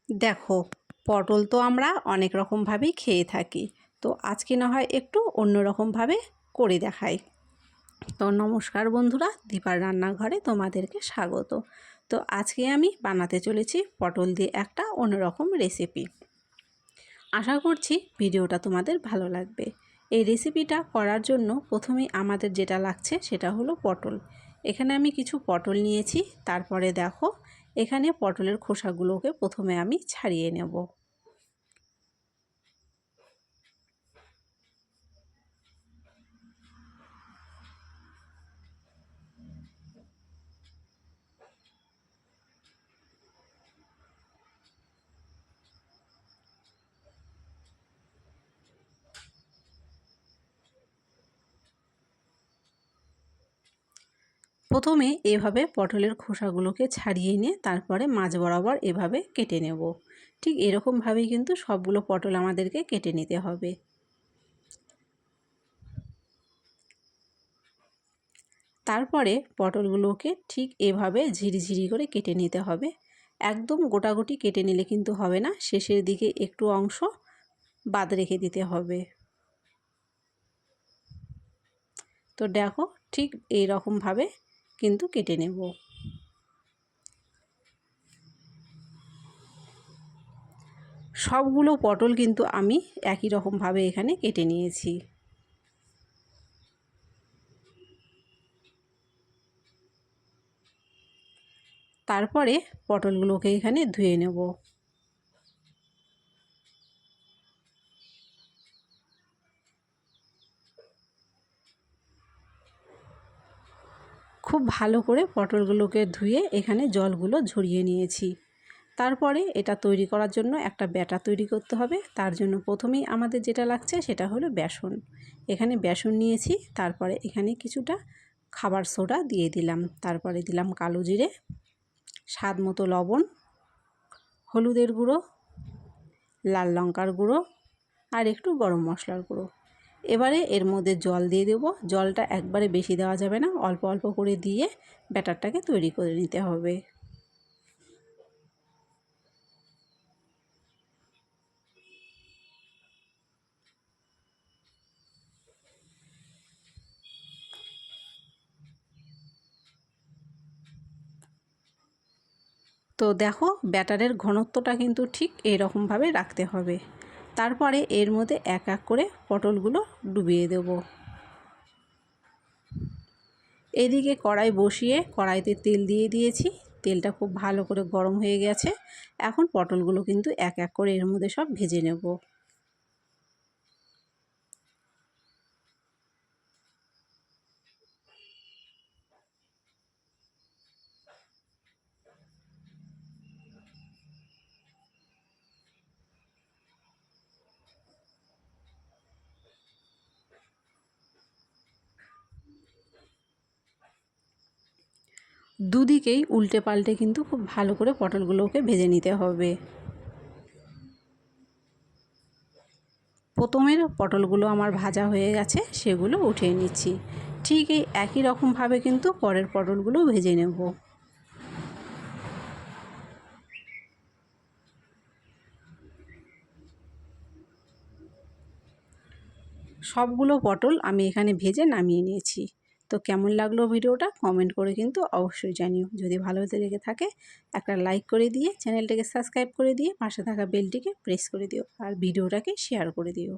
দেখো, পটল তো আমরা অনেক রকমভাবেই খেয়ে থাকি। তো আজকে না হয় একটু অন্যরকমভাবে করে দেখাই। তো নমস্কার বন্ধুরা, দীপার রান্নাঘরে তোমাদেরকে স্বাগত। তো আজকে আমি বানাতে চলেছি পটল দিয়ে একটা অন্যরকম রেসিপি। আশা করছি ভিডিওটা তোমাদের ভালো লাগবে। এই রেসিপিটা করার জন্য প্রথমেই আমাদের যেটা লাগছে সেটা হলো পটল। এখানে আমি কিছু পটল নিয়েছি। তারপরে দেখো, এখানে পটলের খোসাগুলোকে প্রথমে আমি ছাড়িয়ে নেব। প্রথমে এভাবে পটলের খোসাগুলোকে ছাড়িয়ে নিয়ে তারপরে মাঝ বরাবর এভাবে কেটে নেব। ঠিক এরকমভাবেই কিন্তু সবগুলো পটল আমাদেরকে কেটে নিতে হবে। তারপরে পটলগুলোকে ঠিক এভাবে ঝিরিঝিরি করে কেটে নিতে হবে। একদম গোটাগুটি কেটে নিলে কিন্তু হবে না, শেষের দিকে একটু অংশ বাদ রেখে দিতে হবে। তো দেখো, ঠিক এই রকমভাবে কিন্তু কেটে নেব। সবগুলো পটল কিন্তু আমি একই রকমভাবে এখানে কেটে নিয়েছি। তারপরে পটলগুলোকে এখানে ধুয়ে নেব। খুব ভালো করে পটলগুলোকে ধুয়ে এখানে জলগুলো ঝরিয়ে নিয়েছি। তারপরে এটা তৈরি করার জন্য একটা ব্যাটার তৈরি করতে হবে। তার জন্য প্রথমেই আমাদের যেটা লাগছে সেটা হলো বেসন। এখানে বেসন নিয়েছি। তারপরে এখানে কিছুটা খাবার সোডা দিয়ে দিলাম। তারপরে দিলাম কালো জিরে, স্বাদ মতো লবণ, হলুদের গুঁড়ো, লাল লঙ্কার গুঁড়ো আর একটু গরম মশলার গুঁড়ো। এবারে এর মধ্যে জল দিয়ে দেব। জলটা একবারে বেশি দেওয়া যাবে না, অল্প অল্প করে দিয়ে ব্যাটারটাকে তৈরি করে নিতে হবে। তো দেখো, ব্যাটারের ঘনত্বটা কিন্তু ঠিক এরকমভাবে রাখতে হবে। তারপরে এর মধ্যে এক এক করে পটলগুলো ডুবিয়ে দেব। এদিকে কড়াই বসিয়ে কড়াইতে তেল দিয়ে দিয়েছি। তেলটা খুব ভালো করে গরম হয়ে গেছে। এখন পটলগুলো কিন্তু এক এক করে এর মধ্যে সব ভেজে নেব। দুদিকেই উল্টে পাল্টে কিন্তু খুব ভালো করে পটলগুলোকে ভেজে নিতে হবে। প্রথমের পটলগুলো আমার ভাজা হয়ে গেছে, সেগুলো উঠিয়ে নিচ্ছি। ঠিক এই একই রকমভাবে কিন্তু পরের পটলগুলো ভেজে নেব। সবগুলো পটল আমি এখানে ভেজে নামিয়ে নিয়েছি। তো কেমন লাগলো ভিডিওটা কমেন্ট করে কিন্তু অবশ্যই জানিও। যদি ভালো লেগে থাকে একটা লাইক করে দিয়ে চ্যানেলটাকে সাবস্ক্রাইব করে দিয়ে পাশে থাকা বেলটিকে প্রেস করে দিও আর ভিডিওটাকে শেয়ার করে দিও।